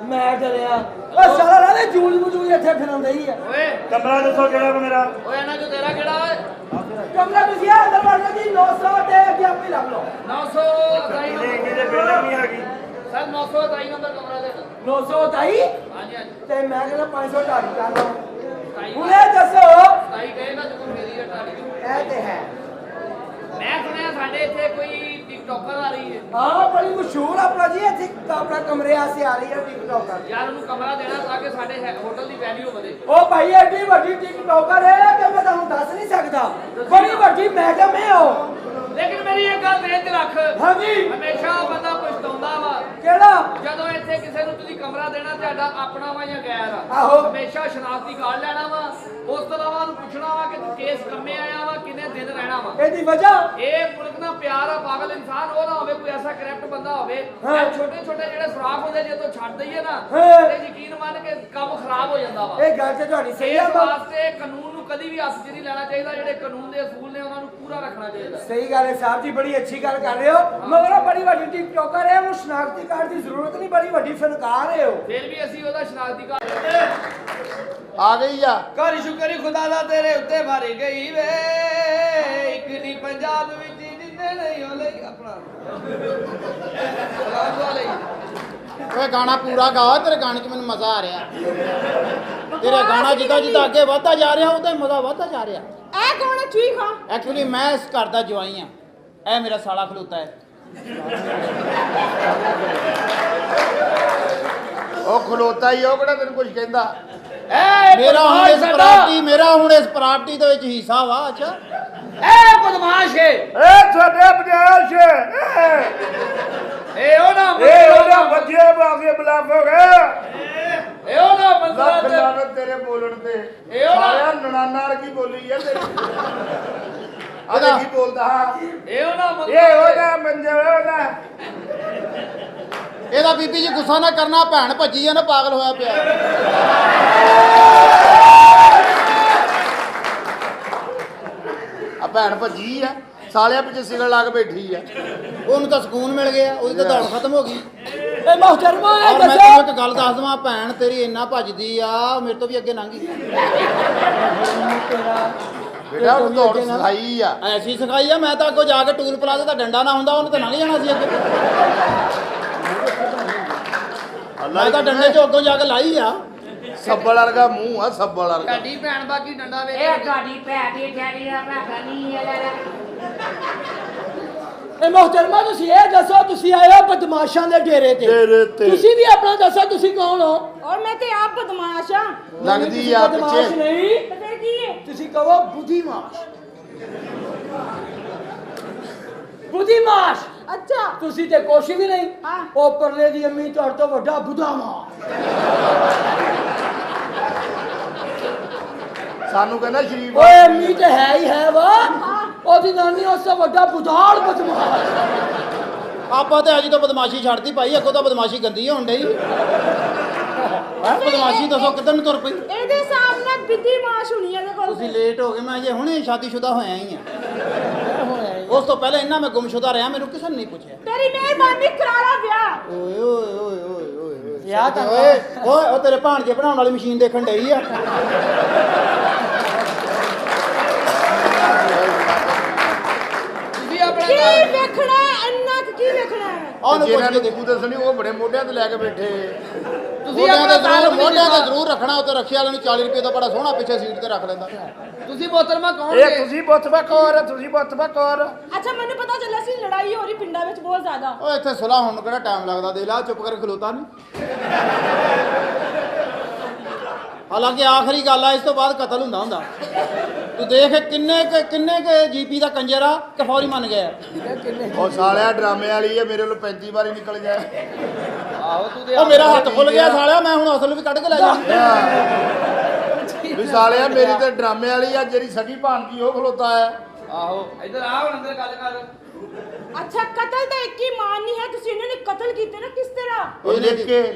ਮੈਂ ਡਰਿਆ। ਉਹ ਸਾਲਾ ਰਾਦੇ ਜੂਲ ਇੱਥੇ ਫਿਰਉਂਦਾ ਹੀ ਆ। ਓਏ कमरा दसो केड़ा वा मेरा। ਓਏ ਇਹਨਾਂ ਚੋਂ ਤੇਰਾ ਕਿਹੜਾ ਓਏ? ਕਮਰਾ ਤੁਸੀਂ ਆ ਅੰਦਰ ਵੜ ਲਓ ਜੀ। 900 ਤੇ ਅੱਗੇ ਆਪੇ ਲੱਗ ਲਓ। 927 ये की दे बिल्डिंग नहीं आ गई। ਸਰ 927 ਨੰਬਰ ਕਮਰਾ ਦੇ। 927 ਹਾਂਜੀ ਹਾਂਜੀ ਤੇ ਮੈਂ ਕਹਿੰਦਾ 500 ਢਾਈ ਕਰ ਲਓ। 27 ਹੁਣੇ ਦੱਸੋ। 27 ਕਹੇਗਾ ਤੂੰ ਮੇਰੀ ਹੈ ਟਾੜੀ। ਇਹ ਤੇ ਹੈ। ਮੈਂ ਸੁਣਿਆ ਸਾਡੇ ਇੱਥੇ ਕੋਈ ਟਿਕਟੋਕਰ ਆ ਰਹੀ ਹੈ। ਹਾਂ ਬੜੀ ਮਸ਼ਹੂਰ ਆਪਣਾ ਜੀ। ਇੱਥੇ ਆਪਣਾ ਕਮਰੇ ਆਸੇ ਆ ਰਹੀ ਹੈ ਟਿਕਟੋਕਰ। ਯਾਰ ਉਹਨੂੰ ਕਮਰਾ ਦੇਣਾ ਤਾਂ ਕਿ ਸਾਡੇ ਹੋਟਲ ਦੀ ਵੈਲਿਊ ਵਧੇ। ਉਹ ਭਾਈ ਐਡੀ ਵੱਡੀ ਟਿਕਟੋਕਰ ਹੈ ਕਿ ਮੈਂ ਤੁਹਾਨੂੰ ਦੱਸ ਨਹੀਂ ਸਕਦਾ। ਬੜੀ ਵੱਡੀ ਮੈਡਮ ਹੈ ਉਹ। ਲੇਕਿਨ ਮੇਰੀ ਇੱਕ ਗੱਲ ਦਿਲ 'ਚ ਰੱਖ, ਹਾਂਜੀ ਹਮੇਸ਼ਾ ਬੰਦਾ ਪਛਤਾਉਂਦਾ ਵਾ ਕਿਹੜਾ? ਜਦੋਂ ਇੱਥੇ ਕਿਸੇ ਨੂੰ ਤੁਸੀਂ ਕਮਰਾ ਦੇਣਾ, ਤੁਹਾਡਾ ਆਪਣਾ ਵਾ ਜਾਂ ਗੈਰ ਆ। ਆਹੋ। ਹਮੇਸ਼ਾ ਸ਼ਨਾਖਤੀ ਕਾਰਡ ਲੈਣਾ ਵਾ, ਉਸ ਤੋਂ ਇਲਾਵਾ ਉਹਨੂੰ ਪੁੱਛਣਾ ਵਾ ਕਿ ਤੂੰ ਕੇਸ ਕੰਮੇ ਆਇਆ ਵਾ, ਕਿੰਨੇ ਦਿਨ ਰਹਿਣਾ ਵਾ। ਇਹਦੀ ਵਜ੍ਹਾ ਇਹ ਮੁਲਕ ਨਾਲ ਪਿਆਰ ਆ, ਪਾਗਲ ਇਨਸਾਨ ਉਹ ਨਾ ਹੋਵੇ, ਕੋਈ ਐਸਾ ਕਰੈਕਟ ਬੰਦਾ ਹੋਵੇ। ਹਾਂ। ਇਹ ਛੋਟੇ ਜਿਹੜੇ ਸੁਰਾਖ ਹੁੰਦੇ, ਜੇ ਤੋਂ ਛੱਡ ਦਈਏ ਨਾ ਹਾਂ। ਤੇ ਯਕੀਨ ਮੰਨ ਕੇ ਕੰਮ ਖਰਾਬ ਹੋ ਜਾਂਦਾ ਵਾ। ਇਹ ਗੱਲ ਤੇ ਤੁਹਾਡੀ ਸਹੀ ਇਸ ਆ। ਵਾਸਤੇ ਕਾਨੂੰਨ ਨੂੰ ਕਦੀ ਵੀ ਹੱਥ 'ਚ ਨਹੀਂ ਲੈਣਾ ਚਾਹੀਦਾ। ਜਿਹੜੇ ਕਾਨੂੰਨ ਦੇ ਅਸੂਲ ਨੇ ਉਹਨਾਂ ਨੂੰ ਪੂਰਾ ਰੱਖਣਾ ਚਾਹੀਦਾ। ਸਹੀ ਗੱਲ ਹੈ ਸਾਹਿਬ ਜੀ, ਬੜੀ ਅੱਛੀ ਗੱਲ ਕਰ ਰਹੇ ਹੋ। ਮਗਰ ਉਹ ਬੜੀ ਵੱਡੀ ਟਿਕਟੋਕਰ ਹੈ, ਉਹਨੂੰ ਸ਼ਨਾਖਤੀ ਕਾਰਡ ਦੀ ਜ਼ਰੂਰਤ ਨਹੀਂ, ਬੜੀ ਵੱਡੀ ਫਨਕਾਰ ਹੈ ਉਹ। ਫਿਰ ਵੀ ਅਸੀਂ ਉਹਦਾ ਸ਼ਨਾਖਤੀ ਕਾਰਡ ਆ ਗਈ ਆ। ਕਰ ਸ਼ੁਕਰ ਖੁਦਾ ਦਾ ਤੇਰੇ ਉੱਤੇ ਮਾਰੀ ਗਈ ਵੇ। ਇੱਕ ਨਹੀਂ ਪੰਜਾਬ ਵਿੱਚ ਜਿੰਨੇ ਨਹੀਂ ਹੋ ਲਈ ਆਪਣਾ ਸਲਾਮ ਵਾਲੇ। ਓਏ ਗਾਣਾ ਪੂਰਾ ਗਾ, ਤੇਰੇ ਗਾਣੇ 'ਚ ਮੈਨੂੰ ਮਜ਼ਾ ਆ ਰਿਹਾ। ਤੇਰਾ ਗਾਣਾ ਜਿੱਦਾਂ ਅੱਗੇ ਵੱਧਦਾ ਜਾ ਰਿਹਾ, ਉਹਦਾ ਮਜ਼ਾ ਵੱਧਦਾ ਜਾ ਰਿਹਾ। ਇਹ ਕੌਣ ਹੈ? ਠੀਕ ਹਾਂ। ਐਕਚੁਅਲੀ ਮੈਂ ਇਸ ਘਰ ਦਾ ਜਵਾਈ ਆ। ਇਹ ਮੇਰਾ ਸਾਲਾ ਖਲੋਤਾ ਹੈ। ਉਹ ਖਲੋਤਾ ਹੀ, ਉਹ ਕਿਹੜਾ ਤੈਨੂੰ ਕੁਝ ਕਹਿੰਦਾ। ਮੇਰਾ ਹੁਣ ਇਸ ਪ੍ਰਾਪਰਟੀ ਦੇ ਵਿੱਚ ਹਿੱਸਾ ਵਾ। ਅੱਛਾ ਇਹ ਬਦਮਾਸ਼ ਹੈ। ए छोटे बजाश ਇਹ ਉਹਦਾ ए ओदा बच्चे आगे बलाफ हो गए। ਇਹ ਉਹਦਾ ਲੱਖ ਬੰਦਾ ਲਾਨਤ ਤੇਰੇ ਬੋਲਣ ਤੇ। ਇਹ ਉਹਦਾ ਸਾਰਿਆਂ ਨਨਾਨਾ ਵਰਗੀ ਬੋਲੀ ਹੈ ਤੇਰੀ। ਆ ਕੀ ਬੋਲਦਾ ਹਾਂ। ਇਹ ਉਹਦਾ ए ओदा मंजर ओदा ਇਹਦਾ ਬੀਬੀ ਜੀ ਗੁੱਸਾ ਨਾ ਕਰਨਾ, ਭੈਣ ਭੱਜੀ ਆ ਨਾ, ਪਾਗਲ ਹੋਇਆ ਪਿਆ। ਆ ਭੈਣ ਭੱਜੀ ਆ, ਸਾਲਿਆਂ ਪਿੱਛੇ ਸਿਗਲ ਲਾ ਕੇ ਬੈਠੀ ਆ। ਉਹਨੂੰ ਤਾਂ ਸਕੂਨ ਮਿਲ ਗਿਆ, ਉਹਦੀ ਤਾਂ ਦੌੜ ਖਤਮ ਹੋ ਗਈ। ਇਹ ਮੁਹਤਰਮਾ ਔਰ ਮੈਂ ਤੈਨੂੰ ਇੱਕ ਗੱਲ ਦੱਸ ਦਵਾਂ, ਭੈਣ ਤੇਰੀ ਇੰਨਾ ਭੱਜਦੀ ਆ, ਮੇਰੇ ਤੋਂ ਵੀ ਅੱਗੇ ਲੰਘ ਗਈ। ਬੇਟਾ ਉਹ ਦੌੜ ਸਿਖਾਈ ਆ, ਐਸੀ ਸਿਖਾਈ ਆ। ਮੈਂ ਤਾਂ ਅੱਗੋਂ ਜਾ ਕੇ ਟੂਲ ਪਲਾਜ਼ਾ ਦਾ ਡੰਡਾ ਨਾ ਹੁੰਦਾ, ਉਹਨੇ ਤਾਂ ਲੰਘ ਜਾਣਾ ਸੀ ਅੱਗੇ। ਮੈਂ ਤਾਂ ਡੰਡੇ 'ਚੋਂ ਅੱਗੋਂ ਜਾ ਕੇ ਲਾਈ ਆ। ਸੱਬਲ ਵਰਗਾ ਮੂੰਹ ਆ, ਸੱਬਲ ਵਰਗਾ। ਤੁਹਾਡੀ ਭੈਣ ਬਾਕੀ ਡੰਡਾ ਵੇਖ ਇਹ ਤੁਹਾਡੀ ਭੈਣ ਦੀ ਡੈਡੀ ਦਾ ਭੈਣ ਨਹੀਂ ਹੈ। ਇਹ ਮੁਹਤਰਮਾ ਤੁਸੀਂ ਇਹ ਦੱਸੋ, ਤੁਸੀਂ ਆਏ ਹੋ ਬਦਮਾਸ਼ਾਂ ਦੇ ਡੇਰੇ ਡੇਰੇ ਤੇ, ਤੇ। ਤੁਸੀਂ ਵੀ ਆਪਣਾ ਦੱਸੋ ਤੁਸੀਂ ਕੌਣ ਹੋ? और मैं तो आप बदमाश हाँ ਲੱਗਦੀ ਤੁਸੀਂ ਆ ਬਦਮਾਸ਼ ਪਿੱਛੇ। ਨਹੀਂ, पता की है ਤੁਸੀਂ ਕਹੋ ਬੁੱਧੀਮਾਸ਼। ਬੁੱਧੀਮਾਸ਼ अच्छा ਤੁਸੀਂ ਤੇ ਕੁਛ ਵੀ ਨਹੀਂ। ਹਾਂ। ਉਹ ਪਰਲੇ ਦੀ ਅੰਮੀ ਤੁਹਾਡੇ ਤੋਂ ਵੱਡਾ ਬੁੱਧਾਮਾ। ਸਾਨੂੰ ਕਹਿੰਦਾ ਸ਼ਰੀਫ ਓਏ ਅੰਮੀ ਤੇ ਹੈ ਹੀ ਹੈ ਵਾ, ਉਹਦੀ ਨਾਨੀ ਉਸ ਤੋਂ ਵੱਡਾ ਬੁਧਾਲ ਬਦਮਾਸ਼। ਆਪਾਂ ਤੇ ਅਜੇ ਤੋਂ ਬਦਮਾਸ਼ੀ ਛੱਡਦੀ ਭਾਈ, ਅੱਗੋਂ ਤਾਂ ਬਦਮਾਸ਼ੀ ਗੰਦੀ ਹੋਣ ਡਈ। ਬਦਮਾਸ਼ੀ ਦੱਸੋ ਕਿੱਧਰ ਨੂੰ ਤੁਰ ਪਈ? ਇਹਦੇ ਸਾਹਮਣੇ ਬਿੱਦੀ ਮਾਸ਼ ਹੋਣੀ ਹੈ ਦੇਖੋ ਤੁਸੀਂ ਲੇਟ ਹੋ ਗਏ, ਮੈਂ ਅਜੇ ਹੁਣੇ ਸ਼ਾਦੀशुदा ਹੋਇਆ ਹੀ ਆ। ਉਸ ਤੋਂ ਪਹਿਲਾਂ ਇੰਨਾ ਮੈਂ ਗੁੰਮਸ਼ੁਦਾ ਰਿਹਾ, ਮੈਨੂੰ ਕਿਸੇ ਨੇ ਨਹੀਂ ਪੁੱਛਿਆ। ਤੇਰੀ ਮਿਹਰਬਾਨੀ ਕਰਾ ਲਾ ਵਿਆਹ ਓਏ ਓਏ ਓਏ ਓਏ ਓਏ ਵਿਆਹ ਤਾਂ ਓਏ ਓਏ, ਉਹ ਤੇਰੇ ਭਾਣਜੇ ਬਣਾਉਣ ਵਾਲੀ ਮਸ਼ੀਨ ਦੇਖਣ ਡਈ ਆ। ਤੁਸੀਂ ਆਪਣਾ ਕੀ ਘਰ ਵੇਖਣਾ ਹੈ? ਇੰਨਾ ਕੁ ਕੀ ਵੇਖਣਾ ਹੈ ਉਹਨੂੰ ਜਿਹਨਾਂ ਪੁੱਛ ਨੂੰ ਕੇ ਦੇਖੂ ਦੱਸਣੀ, ਉਹ ਬੜੇ ਮੋਢਿਆਂ ਤੇ ਲੈ ਕੇ ਬੈਠੇ। ਤੁਸੀਂ ਮੋਢਿਆਂ ਆਪਣਾ ਤੇ ਘਰ ਜ਼ਰੂਰ, ਵੀ ਨਹੀਂ ਮੋਢਿਆਂ ਤੇ ਦਿੱਤਾ। ਜ਼ਰੂਰ ਰੱਖਣਾ। ਉੱਤੇ ਰੱਖੇ ਵਾਲੇ ਨੂੰ 40 ਰੁਪਏ ਦਾ ਬੜਾ ਸੋਹਣਾ ਪਿੱਛੇ ਸੀਟ ਤੇ ਰੱਖ ਲੈਂਦਾ। ਤੁਸੀਂ ਮੁਹਤਰਮਾ ਕੌਣ ਇਹ ਜੇ? ਤੁਸੀਂ ਬੁੱਤਬਾ ਕੌਰ, ਤੁਸੀਂ ਬੁੱਤਬਾ ਕੌਰ। ਅੱਛਾ ਮੈਨੂੰ ਪਤਾ ਚੱਲਿਆ ਸੀ ਲੜਾਈ ਹੋ ਰਹੀ ਪਿੰਡਾਂ ਵਿੱਚ ਬਹੁਤ ਜ਼ਿਆਦਾ ਓਏ ਇੱਥੇ ਸੁਲਾ ਹੋਣ ਨੂੰ ਕਿਹੜਾ ਟਾਈਮ ਲੱਗਦਾ, ਦੇ ਲਾ ਚੁੱਪ ਕਰਕੇ ਖਲੋਤਾ ਨਹੀਂ। ਹਾਲਾਂਕਿ ਆਖਰੀ ਗੱਲ ਆ, ਇਸ ਤੋਂ ਬਾਅਦ ਕਤਲ ਹੁੰਦਾ। ਤੂੰ ਦੇਖ ਕਿੰਨੇ ਕੇ ਜੀਪੀ ਦਾ ਕੰਜਰ ਆ, ਕਫੌਰੀ ਮੰਨ ਗਿਆ। ਉਹ ਸਾਲਿਆ ਡਰਾਮੇ ਵਾਲੀ ਆ, ਮੇਰੇ ਵੱਲੋਂ 35 ਵਾਰੀ ਨਿਕਲ ਗਿਆ। ਆਹੋ ਤੂੰ ਤੇ ਉਹ ਮੇਰਾ ਹੱਥ ਖੁੱਲ ਗਿਆ ਸਾਲਿਆ, ਮੈਂ ਹੁਣ ਅਸਲ ਵੀ ਕੱਢ ਕੇ ਲੈ ਜਾ। ਵੀ ਸਾਲਿਆ ਮੇਰੀ ਤੇ ਡਰਾਮੇ ਵਾਲੀ ਆ, ਜਿਹੜੀ ਸਗੀ ਭਾਣਜੀ ਉਹ ਖਲੋਤਾ ਹੈ। ਆਹੋ ਇੱਧਰ ਆ ਹੁਣ ਅੰਦਰ ਗੱਲ ਕਰ। ਅੱਛਾ ਕਤਲ ਤਾਂ ਇੱਕ ਹੀ ਮਾਨ ਨਹੀਂ ਹੈ ਤੁਸੀਂ ਇਹਨਾਂ ਨੇ ਕਤਲ ਕੀਤੇ ਨਾ ਕਿਸ ਤਰ੍ਹਾਂ ਉਹ ਲਿਖ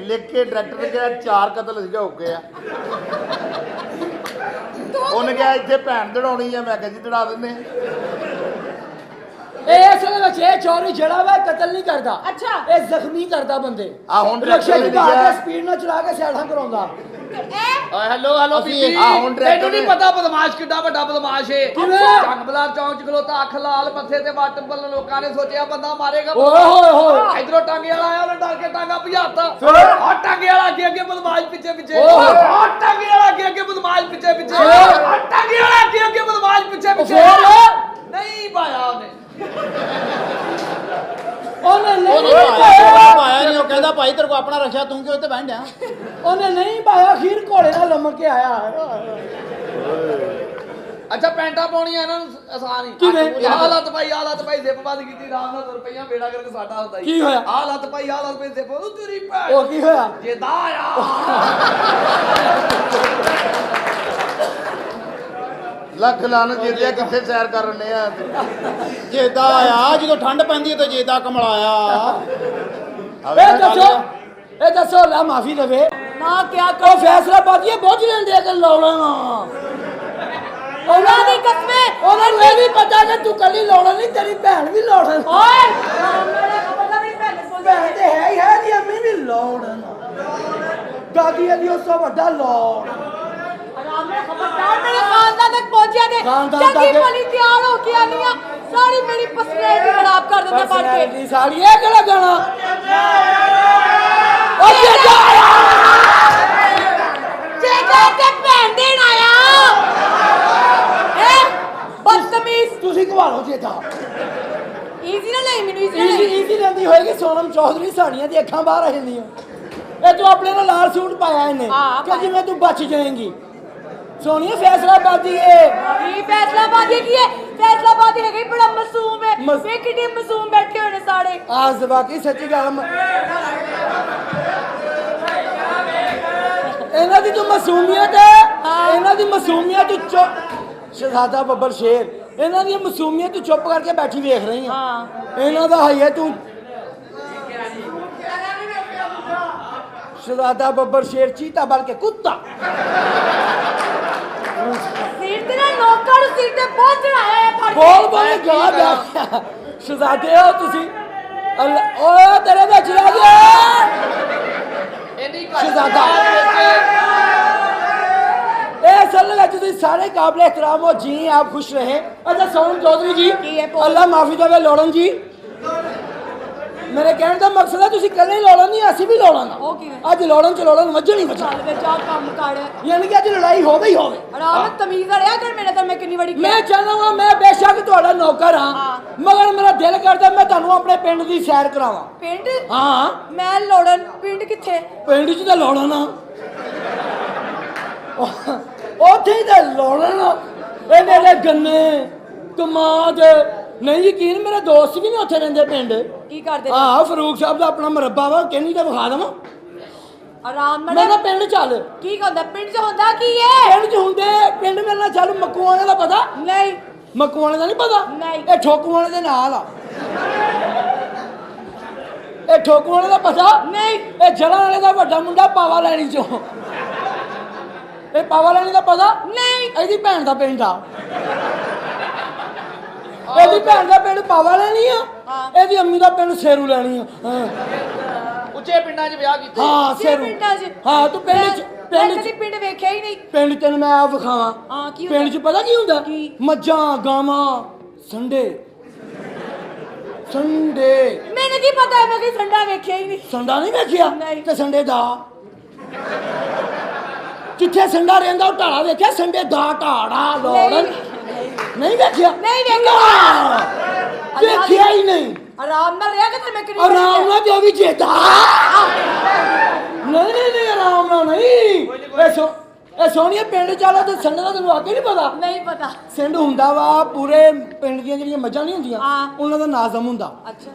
ਕੇ ਡਾਇਰੈਕਟਰ ਨੇ ਕਿਹਾ 4 ਕਤਲ ਸੀਗਾ ਹੋ ਗਏ ਆ। ਉਹਨੇ ਕਿਹਾ ਇੱਥੇ ਭੈਣ ਦੜਾਉਣੀ ਆ, ਮੈਂ ਕਿਹਾ ਜੀ ਦੜਾ ਦਿੰਨੇ। ਇਹ ਅਸਲ ਵਿੱਚ ਇਹ ਚੋਰੀ ਜਿਹੜਾ ਵਾ ਕਤਲ ਨਹੀਂ ਕਰਦਾ। ਅੱਛਾ। ਇਹ ਜ਼ਖਮੀ ਕਰਦਾ ਬੰਦੇ। ਆ ਹੁਣ ਰਕਸ਼ਾ ਡਾਇਰੈਕਟਰ ਚਲਾ ਨੇ ਕੇ ਸਪੀਡ ਨਾਲ ਚਲਾ ਕੇ ਸਾਈਡਾਂ ਕਰਾਉਂਦਾ। ਇਹ ਓਏ ਹੈਲੋ ਹੈਲੋ ਅਸੀਂ- ਬੀਬੀ, ਆ ਹੁਣ ਡਾਇਰੈਕਟਰ ਤੈਨੂੰ ਨਹੀਂ ਨੇ- ਪਤਾ ਬਦਮਾਸ਼ ਕਿੱਡਾ ਵੱਡਾ ਬਦਮਾਸ਼ ਏ। ਕਿਵੇਂ? ਜੰਗਬਲਾਰ ਚੌਂਕ ਚ ਖਲੋਤਾ, ਅੱਖ ਲਾਲ, ਮੱਥੇ ਤੇ ਵੱਟ ਬੱਲ, ਲੋਕਾਂ ਨੇ ਸੋਚਿਆ ਬੰਦਾ ਮਾਰੇਗਾ। ਓਏ ਹੋਏ ਹੋਏ। ਇਧਰੋਂ ਟਾਂਗੇ ਵਾਲਾ ਆਇਆ, ਉਹਨੇ ਡਰ ਕੇ ਟਾਂਗਾ ਭਜਾਤਾ। ਫਿਰ? ਆ ਟਾਂਗੇ ਵਾਲਾ ਅੱਗੇ ਅੱਗੇ ਬਦਮਾਸ਼ ਪਿੱਛੇ ਪਿੱਛੇ। ਓਏ। ਆ ਟਾਂਗੇ ਵਾਲਾ ਅੱਗੇ ਅੱਗੇ ਬਦਮਾਸ਼ ਪਿੱਛੇ ਪਿੱਛੇ। ਫਿਰ? ਆ ਟਾਂਗੇ ਵਾਲਾ ਅੱਗੇ ਅੱਗੇ ਬਦਮਾਸ਼ ਪਿੱਛੇ ਪਿੱਛੇ। ਫਿਰ? ਨਹੀਂ ਪਾਇਆ ਉਹਨੇ। ਉਹਨੇ ਨਹੀਂ ਉਹਨੇ ਪਾਇਆ। ਪਾਇਆ ਨਹੀਂ। ਉਹ ਕਹਿੰਦਾ ਭਾਈ ਤੇਰੇ ਕੋ ਆਪਣਾ ਰੱਖਿਆ, ਤੂੰ ਕਿਉਂ ਇੱਥੇ ਬੈਠਿਆ? ਉਹਨੇ ਨਹੀਂ ਪਾਇਆ, ਅਖੀਰ ਘੋੜੇ ਨਾਲ ਲੰਮਕ ਕੇ ਆਇਆ। ਅੱਛਾ ਪੈਂਟਾਂ ਪਾਉਣੀਆਂ ਇਹਨਾਂ ਨੂੰ ਆਸਾਨ ਹੀ। ਕਿਵੇਂ? ਆਹ ਲੱਤ ਪਾਈ, ਆਹ ਲੱਤ ਪਾਈ, ਜ਼ਿਪ ਬੰਦ ਕੀਤੀ, ਆਰਾਮ ਨਾਲ ਤੁਰ ਪਈਆਂ, ਬੇੜਾ ਕਰਕੇ ਸਾਡਾ ਹੁੰਦਾ ਹੀ। ਕੀ ਹੋਇਆ? ਆਹ ਲੱਤ ਪਾਈ, ਆਹ ਲੱਤ ਪਾਈ, ਜ਼ਿਪ ਉਹ ਤੇਰੀ ਭੈਣ। ਉਹ ਕੀ ਹੋਇਆ? ਜੇਦਾ ਆ। ਲੱਖ ਲਾਨ ਜਿੱਦਿਆ ਕਿੱਥੇ ਸੈਰ ਕਰਨੇ ਆ। ਜੇਦਾ ਆ, ਜਦੋਂ ਠੰਡ ਪੈਂਦੀ ਹੈ ਤੇ ਜੇਦਾ ਕਮਲਾਇਆ। ਇਹ ਦੱਸੋ ਅੱਲਾ ਮਾਫੀ ਦੇਵੇ ਨਾ ਕਿਆ ਉਹ ਫੈਸਲਾ ਬਾਦੀਏ ਬੋਝ ਲੈਂਦੇ ਕਿ ਲਾਉਣਾ ਉਹਨਾਂ ਦੀ ਕਸਮੇ ਉਹਨਾਂ ਨੂੰ ਇਹ ਵੀ ਪਤਾ ਕਿ ਤੂੰ ਕੱਲੀ ਲਾਉਣਾ ਨਹੀਂ, ਤੇਰੀ ਭੈਣ ਵੀ ਲਾਉਣਾ। ਓਏ ਮੇਰੇ ਖਬਰ ਨਹੀਂ ਭੈਣ ਕੋਲ ਭੈਣ ਤੇ ਹੈ ਹੀ ਹੈ, ਦੀ ਅੰਮੀ ਵੀ ਲਾਉਣਾ, ਦਾਦੀ ਦੀ ਉਸ ਤੋਂ ਵੱਡਾ ਲਾਉਣਾ। ਆਰਾਮ ਨਾਲ ਖਬਰਦਾਰ ਮੇਰੇ ਖਾਨਦਾਨ ਤੱਕ ਪਹੁੰਚਿਆ ਨੇ ਖਾਨਦਾਨ ਚੰਗੀ ਤੱਕ- ਭਲੀ ਤਿਆਰ ਹੋ ਕੇ ਆਨੀ ਆ ਸਾਰੀ ਮੇਰੀ ਪਸਰੇਟ ਖਰਾਬ ਕਰ ਦਿੰਦੇ ਪੜ ਕੇ ਦੀ ਸਾਲੀ ਇਹ ਕਿਹੜਾ ਗਾਣਾ? ਉਹ ਜੇਜਾ ਜੇਜਾ ਤੇ ਭੈਣ ਦੇਣ ਆਇਆ ਹੈ ਬਦਤਮੀਜ਼ ਤੁਸੀਂ ਘਵਾਲੋ ਜੇਜਾ। ਈਜ਼ੀ ਨਾ ਲਈ ਮੈਨੂੰ ਈਜ਼ੀ ਲੈਂਦੀ ਹੋਏਗੀ ਸੋਨਮ ਚੌਧਰੀ, ਸਾੜੀਆਂ ਦੀ ਅੱਖਾਂ ਬਾਹਰ ਆ ਜਾਂਦੀਆਂ। ਇਹ ਤੂੰ ਆਪਣੇ ਨਾਲ ਲਾਲ ਸੂਟ ਪਾਇਆ ਇਹਨੇ ਹਾਂ, ਕਿ ਜਿਵੇਂ ਤੂੰ ਬਚ ਜਾਏਂਗੀ। ਸੋਨੀਆ ਫੈਸਲਾਬਾਦੀ ਏ। ਕੀ ਫੈਸਲਾਬਾਦੀ ਕੀ ਹੈ ਫੈਸਲਾਬਾਦੀ ਹੈਗੀ ਬੜਾ ਮਾਸੂਮ ਹੈ ਮਸ- ਵੇ ਕਿੱਡੇ ਮਾਸੂਮ ਬੈਠੇ ਹੋਏ ਨੇ ਸਾਰੇ ਆਜ ਬਾਕੀ ਸੱਚੀ ਗੱਲ ਇਹਨਾਂ ਦੀ ਜੋ ਮਾਸੂਮੀਅਤ ਹੈ, ਇਹਨਾਂ ਦੀ ਮਾਸੂਮੀਅਤ ਸ਼ਹਜ਼ਾਦਾ ਬੱਬਰ ਸ਼ੇਰ, ਇਹਨਾਂ ਦੀ ਮਾਸੂਮੀਅਤ ਤੂੰ ਚੁੱਪ ਕਰਕੇ ਬੈਠੀ ਵੇਖ ਰਹੀ ਆ। ਇਹਨਾਂ ਦਾ ਹੈ ਤੂੰ ਸ਼ਹਜ਼ਾਦਾ ਬੱਬਰ ਸ਼ੇਰ ਚੀਤਾ ਬਣ ਕੇ ਕੁੱਤਾ। ਸਿਰ ਤੇ ਨਾ ਨੌਕਰ ਨੂੰ ਸਿਰ ਤੇ ਬਹੁਤ ਚੜਾਇਆ ਹੈ ਫੜ ਕੇ। ਬੋਲ ਬੋਲ ਗਾ ਜਾ ਸ਼ਹਜ਼ਾਦੇ ਹੋ ਤੁਸੀਂ। ਓਏ ਤੇਰੇ ਵਿੱਚ ਰਹਿ ਗਿਆ ਇੰਨੀ ਸ਼ਹਿਜ਼ਾਦਾ। ए असल में तुझे सारे काबिल एहतराम हो जी, आप खुश रहे। अच्छा सोनम चौधरी जी, अल्लाह माफी देवे लोड़न जी, मेरे कहने का मकसद है तुसी कले लोड़न नहीं, असी भी लोड़न अज लोड़न च लोड़न वजन ही वजन ਚੱਲ ਵੇ ਜਾ ਕੰਮ ਕਰ यानी कि अज लड़ाई हो गई होवे। ਆਰਾਮ ਨਾਲ ਤਮੀਜ਼ ਵਾਲਿਆ ਕਰ ਮੇਰੇ ਤਾਂ ਮੈਂ ਕਿੰਨੀ ਬੜੀ मैं चाहना वा मैं बेशक तुहाडा नौकर हां, मगर मेरा दिल करदा मैं तुहानू अपने पिंड दी सैर करावां। ਪਿੰਡ हां ਮੈਂ ਲੋੜਨ ਪਿੰਡ ਕਿੱਥੇ पिंड च तां लोड़न आ ਉੱਥੇ ਹੀ ਤਾਂ ਲੋੜਨ ਇਹਨੇ ਦੇ ਗੰਨੇ ਕਮਾਦ ਨਹੀਂ ਯਕੀਨ ਮੇਰੇ ਦੋਸਤ ਵੀ ਨੇ ਉੱਥੇ ਰਹਿੰਦੇ ਪਿੰਡ। ਕੀ ਕਰਦੇ ਹਾਂ ਫਰੂਕ ਸਾਹਿਬ ਦਾ ਆਪਣਾ ਮਰੱਬਾ ਵਾ ਕਹਿੰਦੀ ਤਾਂ ਵਿਖਾ ਦੇਵਾਂ ਆਰਾਮ ਮੈਂ ਨਾਲ ਨਾ ਪਿੰਡ ਚੱਲ। ਕੀ ਹੁੰਦਾ ਪਿੰਡ 'ਚ ਹੁੰਦਾ ਕੀ ਹੈ ਪਿੰਡ 'ਚ ਹੁੰਦੇ ਪਿੰਡ ਮੇਰੇ ਨਾਲ ਚੱਲ ਮੱਕੂਆਣੇ ਦਾ ਪਤਾ ਨਹੀਂ ਮੱਕੂਆਣੇ ਦਾ ਨਹੀਂ ਪਤਾ ਨਹੀਂ। ਇਹ ਠੋਕੂਆਣੇ ਦੇ ਨਾਲ ਆ ਇਹ ਠੋਕੂਆਣੇ ਦਾ ਪਤਾ ਨਹੀਂ ਇਹ ਜਲਾਂ ਵਾਲੇ ਦਾ ਵੱਡਾ ਮੁੰਡਾ ਪਾਵਾ ਲੈਣੀ ਚੋਂ ਇਹ ਪਾਵਾ ਲੈਣੀ ਦਾ ਪਤਾ ਨਹੀਂ ਇਹਦੀ ਭੈਣ ਦਾ ਪਿੰਡ ਆ ਇਹਦੀ ਭੈਣ ਦਾ ਪਿੰਡ ਪਾਵਾ ਲੈਣੀ ਆ ਇਹਦੀ ਅੰਮੀ ਦਾ ਪਿੰਡ ਸੇਰੂ ਲੈਣੀ ਆ ਉੱਚੇ ਪਿੰਡਾਂ 'ਚ ਵਿਆਹ ਕੀਤੇ ਹਾਂ ਸੇਰੂ ਪਿੰਡਾਂ 'ਚ ਹਾਂ ਤੂੰ ਪਿੰਡ 'ਚ ਮੈਂ ਕਦੀ ਪਿੰਡ ਵੇਖਿਆ ਹੀ ਨਹੀਂ ਪਿੰਡ ਤੈਨੂੰ ਮੈਂ ਆ ਵਿਖਾਵਾਂ ਹਾਂ ਕੀ ਪਿੰਡ 'ਚ ਪਤਾ ਕੀ ਹੁੰਦਾ ਕੀ? ਮੱਝਾਂ ਗਾਵਾਂ ਸੰਡੇ ਮੈਨੂੰ ਕੀ ਪਤਾ ਮੈਂ ਕੋਈ ਸੰਡਾ ਵੇਖਿਆ ਹੀ ਨਹੀਂ ਸੰਡਾ ਨਹੀਂ ਵੇਖਿਆ ਨਹੀਂ। ਤੇ ਸੰਡੇ ਦਾ ਜਿੱਥੇ ਸੰਡਾ ਰਹਿੰਦਾ ਉਹ ਢਾਲਾ ਵੇਖਿਆ ਸੰਡੇ ਦਾ ਢਾੜਾ ਲੋੜਨ ਨਹੀਂ ਵੇਖਿਆ ਨਹੀਂ ਵੇਖਿਆ ਵੇਖਿਆ ਹੀ ਨਹੀਂ ਆਰਾਮ ਨਾਲ ਰਿਹਾ ਕਿ ਮੈਂ ਕਿੰਨੀ ਆਰਾਮ ਨਾਲ ਜੋ ਵੀ ਜੇਤਾ ਨਹੀਂ ਆਰਾਮ ਨਾਲ ਨਹੀਂ ਇਹ ਸੋਹਣੀਆ ਪਿੰਡ ਚੱਲ ਤੇ ਸੰਡੇ ਦਾ ਤੈਨੂੰ ਅੱਗੇ ਨਹੀਂ ਪਤਾ ਨਹੀਂ ਪਤਾ ਸਿੰਧ ਹੁੰਦਾ ਵਾ ਪੂਰੇ ਪਿੰਡ ਦੀਆਂ ਜਿਹੜੀਆਂ ਮੱਝਾਂ ਨਹੀਂ ਹੁੰਦੀਆਂ ਹਾਂ। ਉਹਨਾਂ ਦਾ ਨਾਜ਼ਮ ਹੁੰਦਾ ਅੱਛਾ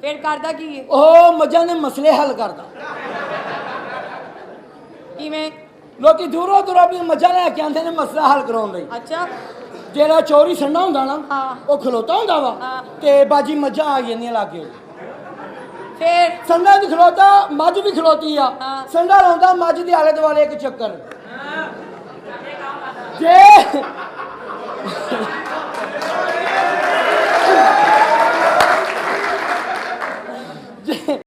ਫਿਰ ਕਰਦਾ ਕੀ ਹੈ ਉਹ ਮੱਝਾਂ ਦੇ ਮਸਲੇ ਹੱਲ ਕਰਦਾ ਕਿਵੇਂ ਲੋਕੀ ਦੂਰੋਂ ਦੂਰੋਂ ਆਪਣੀਆਂ ਮੱਝਾਂ ਲੈ ਕੇ ਆਉਂਦੇ ਨੇ ਮਸਲਾ ਹੱਲ ਕਰਾਉਣ ਲਈ ਅੱਛਾ ਜਿਹੜਾ ਚੋਰੀ ਸੰਡਾ ਹੁੰਦਾ ਨਾ ਹਾਂ। ਉਹ ਖਲੋਤਾ ਹੁੰਦਾ ਵਾ ਹਾਂ। ਤੇ ਬਾਜੀ ਮੱਝਾਂ ਆ ਜਾਂਦੀਆਂ ਲਾਗੇ ਫਿਰ ਸੰਡਾ ਵੀ ਖਲੋਤਾ ਮੱਝ ਵੀ ਖਲੋਤੀ ਆ ਹਾਂ। ਸੰਡਾ ਲਾਉਂਦਾ ਮੱਝ ਦੇ ਆਲੇ ਦੁਆਲੇ ਇੱਕ ਚੱਕਰ ਜੇ